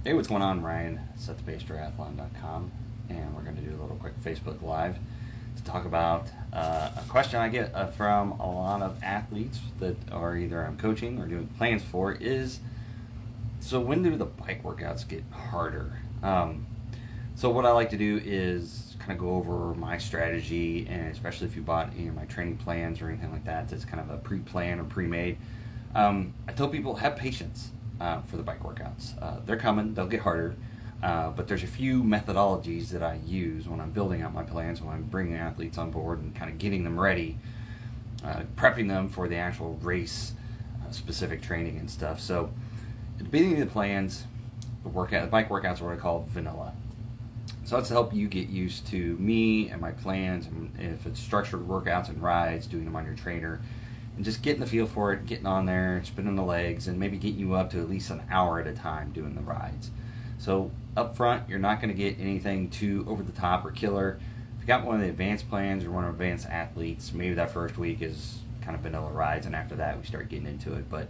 Hey, what's going on? Ryan, setthepacetriathlon.com, and we're going to do a little quick Facebook Live to talk about a question I get from a lot of athletes that are either I'm coaching or doing plans for is, so when do the bike workouts get harder? So what I like to do is kind of go over my strategy, and especially if you bought any of my training plans or anything like that, that's kind of a pre-plan or pre-made. I tell people have patience for the bike workouts. They're coming, they'll get harder, but there's a few methodologies that I use when I'm building out my plans, when I'm bringing athletes on board and kind of getting them ready, prepping them for the actual race specific training and stuff. So at the beginning of the plans, the bike workouts are what I call vanilla. So that's to help you get used to me and my plans, and if it's structured workouts and rides, doing them on your trainer, and just getting the feel for it, getting on there, spinning the legs, and maybe getting you up to at least an hour at a time doing the rides. So up front, you're not going to get anything too over the top or killer. If you got one of the advanced plans or one of the advanced athletes, maybe that first week is kind of vanilla rides, and after that we start getting into it. But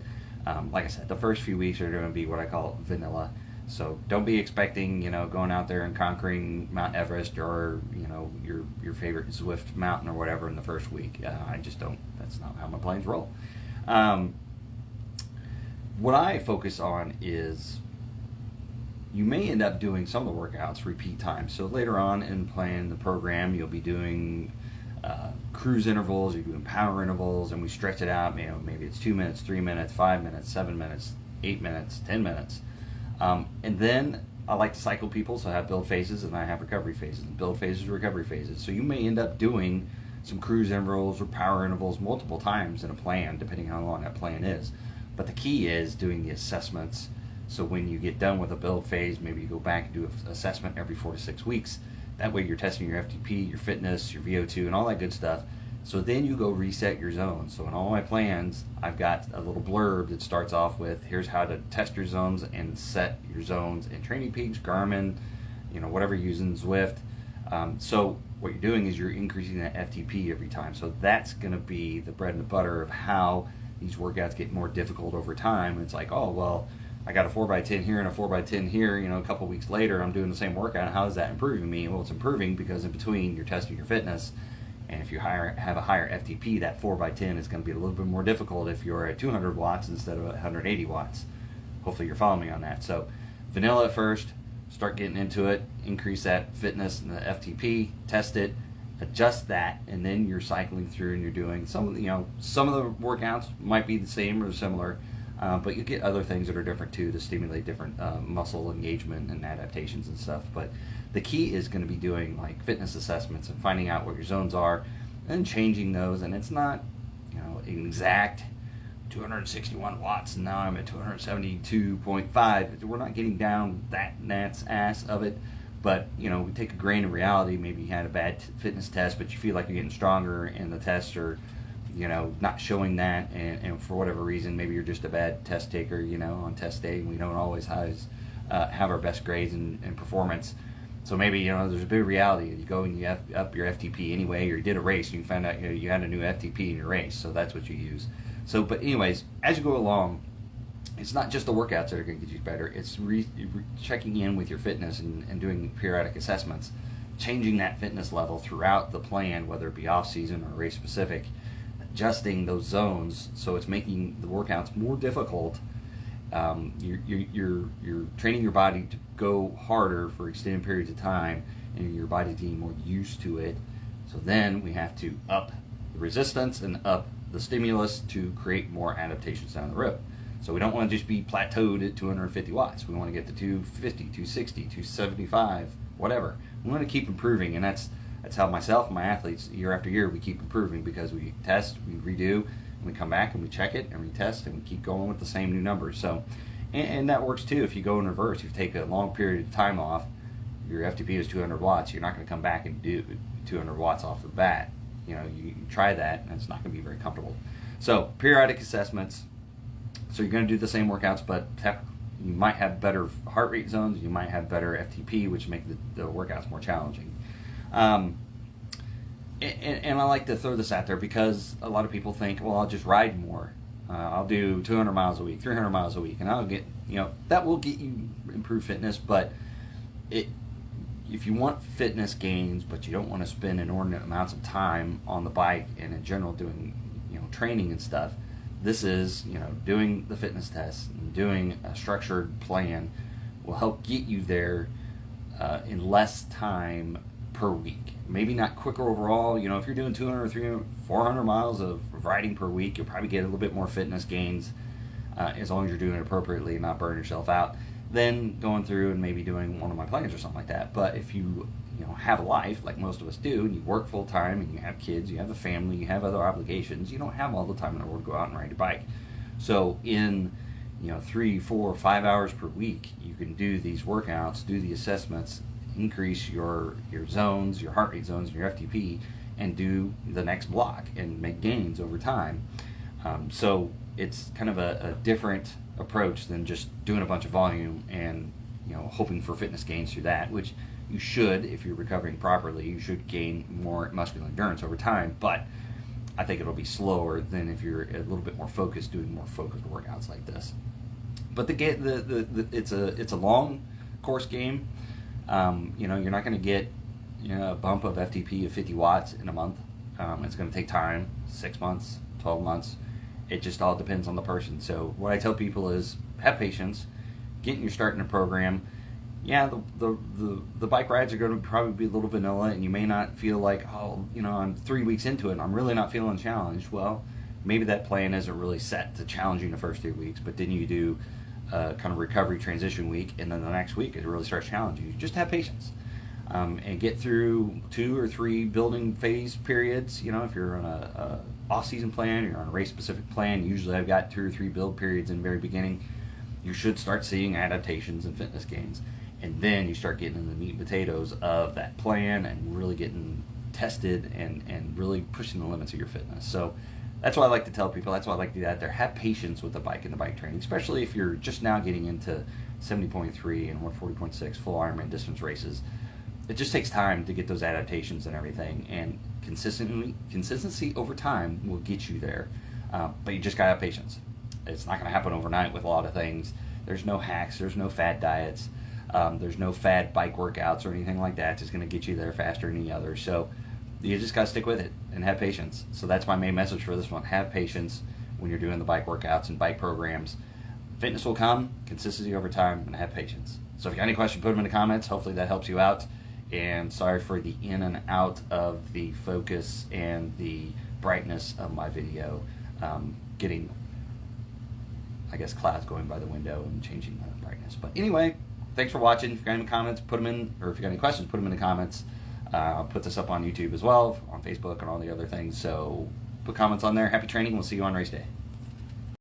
like I said, the first few weeks are going to be what I call vanilla. So don't be expecting, going out there and conquering Mount Everest or, your favorite Zwift mountain or whatever in the first week. I just don't. That's not how my plans roll. What I focus on is you may end up doing some of the workouts repeat times. So later on in playing the program, you'll be doing cruise intervals, you're doing power intervals, and we stretch it out. Maybe it's 2 minutes, 3 minutes, 5 minutes, 7 minutes, 8 minutes, 10 minutes. And then I like to cycle people, so I have build phases and I have recovery phases, and build phases, recovery phases. So you may end up doing some cruise intervals or power intervals multiple times in a plan, depending on how long that plan is. But the key is doing the assessments. So when you get done with a build phase, maybe you go back and do an assessment every 4 to 6 weeks. That way you're testing your FTP, your fitness, your VO2, and all that good stuff. So then you go reset your zones. So in all my plans, I've got a little blurb that starts off with, here's how to test your zones and set your zones in Training Peaks, Garmin, whatever you're using, Zwift. So what you're doing is you're increasing that FTP every time. So that's going to be the bread and the butter of how these workouts get more difficult over time. It's like, oh, well, I got a 4x10 here and a 4x10 here. A couple weeks later, I'm doing the same workout. How is that improving me? Well, it's improving because in between you're testing your fitness. And if you have a higher FTP, that 4x10 is going to be a little bit more difficult if you're at 200 watts instead of 180 watts. Hopefully you're following me on that. So vanilla at first, start getting into it, increase that fitness and the FTP, test it, adjust that, and then you're cycling through and you're doing some of the workouts might be the same or similar, but you get other things that are different too to stimulate different muscle engagement and adaptations and stuff. But the key is going to be doing like fitness assessments and finding out what your zones are and changing those. And it's not, an exact 261 watts and now I'm at 272.5. We're not getting down that gnat's ass of it. But, we take a grain of reality. Maybe you had a bad fitness test, but you feel like you're getting stronger and the tests are, not showing that. And for whatever reason, maybe you're just a bad test taker, on test day. We don't always have our best grades and performance. So maybe, there's a bit of reality. You go and you up your FTP anyway, or you did a race and you found out you had a new FTP in your race. So that's what you use. So, but anyways, as you go along, it's not just the workouts that are going to get you better. It's checking in with your fitness and doing periodic assessments, changing that fitness level throughout the plan, whether it be off-season or race-specific, adjusting those zones so it's making the workouts more difficult. You're training your body to go harder for extended periods of time, and your body's getting more used to it. So then we have to up the resistance and up the stimulus to create more adaptations down the road. So we don't want to just be plateaued at 250 watts. We want to get to 250, 260, 275, whatever. We want to keep improving, and that's how myself and my athletes, year after year, we keep improving because we test, we redo, and we come back and we check it and we test and we keep going with the same new numbers. So, and that works too. If you go in reverse, if you take a long period of time off, your FTP is 200 watts. You're not going to come back and do 200 watts off the bat. You try that, and it's not going to be very comfortable. So periodic assessments. So you're going to do the same workouts, but you might have better heart rate zones. You might have better FTP, which make the workouts more challenging. And I like to throw this out there because a lot of people think, well, I'll just ride more. I'll do 200 miles a week, 300 miles a week, and I'll get, that will get you improved fitness. But if you want fitness gains, but you don't want to spend inordinate amounts of time on the bike and in general doing, training and stuff, this is, doing the fitness tests and doing a structured plan will help get you there in less time per week. Maybe not quicker overall. If you're doing 200, 300, 400 miles of riding per week, you'll probably get a little bit more fitness gains as long as you're doing it appropriately and not burn yourself out, than going through and maybe doing one of my plans or something like that. But if you have a life like most of us do, and you work full time, and you have kids, you have a family, you have other obligations, you don't have all the time in the world to go out and ride your bike. So in 3, 4, 5 hours per week, you can do these workouts, do the assessments, increase your zones, your heart rate zones, and your FTP, and do the next block and make gains over time. So it's kind of a different approach than just doing a bunch of volume and hoping for fitness gains through that, which you should. If you're recovering properly, you should gain more muscular endurance over time, but I think it'll be slower than if you're a little bit more focused, doing more focused workouts like this. But it's a long course game. You're not going to get a bump of FTP of 50 watts in a month. It's going to take time, 6 months, 12 months. It just all depends on the person. So what I tell people is have patience, get in your starting a program. Yeah, the bike rides are going to probably be a little vanilla, and you may not feel like, I'm 3 weeks into it and I'm really not feeling challenged. Well, maybe that plan isn't really set to challenge you in the first 3 weeks, but then you do kind of recovery transition week, and then the next week it really starts challenging you. Just have patience and get through 2 or 3 building phase periods. If you're on a off-season plan, you're on a race-specific plan, usually I've got 2 or 3 build periods in the very beginning. You should start seeing adaptations and fitness gains. And then you start getting in the meat and potatoes of that plan and really getting tested and really pushing the limits of your fitness. So that's what I like to tell people. That's why I like to do that. There, have patience with the bike and the bike training, especially if you're just now getting into 70.3 and 140.6 full Ironman distance races. It just takes time to get those adaptations and everything, and consistency over time will get you there. But you just gotta have patience. It's not gonna happen overnight with a lot of things. There's no hacks. There's no fad diets. There's no fad bike workouts or anything like that. It's just going to get you there faster than any other. So you just got to stick with it and have patience. So that's my main message for this one. Have patience when you're doing the bike workouts and bike programs. Fitness will come, consistency over time, and have patience. So if you got any questions, put them in the comments. Hopefully that helps you out. And sorry for the in and out of the focus and the brightness of my video. Getting, I guess, clouds going by the window and changing the brightness. But anyway, thanks for watching. If you got any comments, put them in, or if you got any questions, put them in the comments. I'll put this up on YouTube as well, on Facebook and all the other things. So put comments on there. Happy training. We'll see you on race day.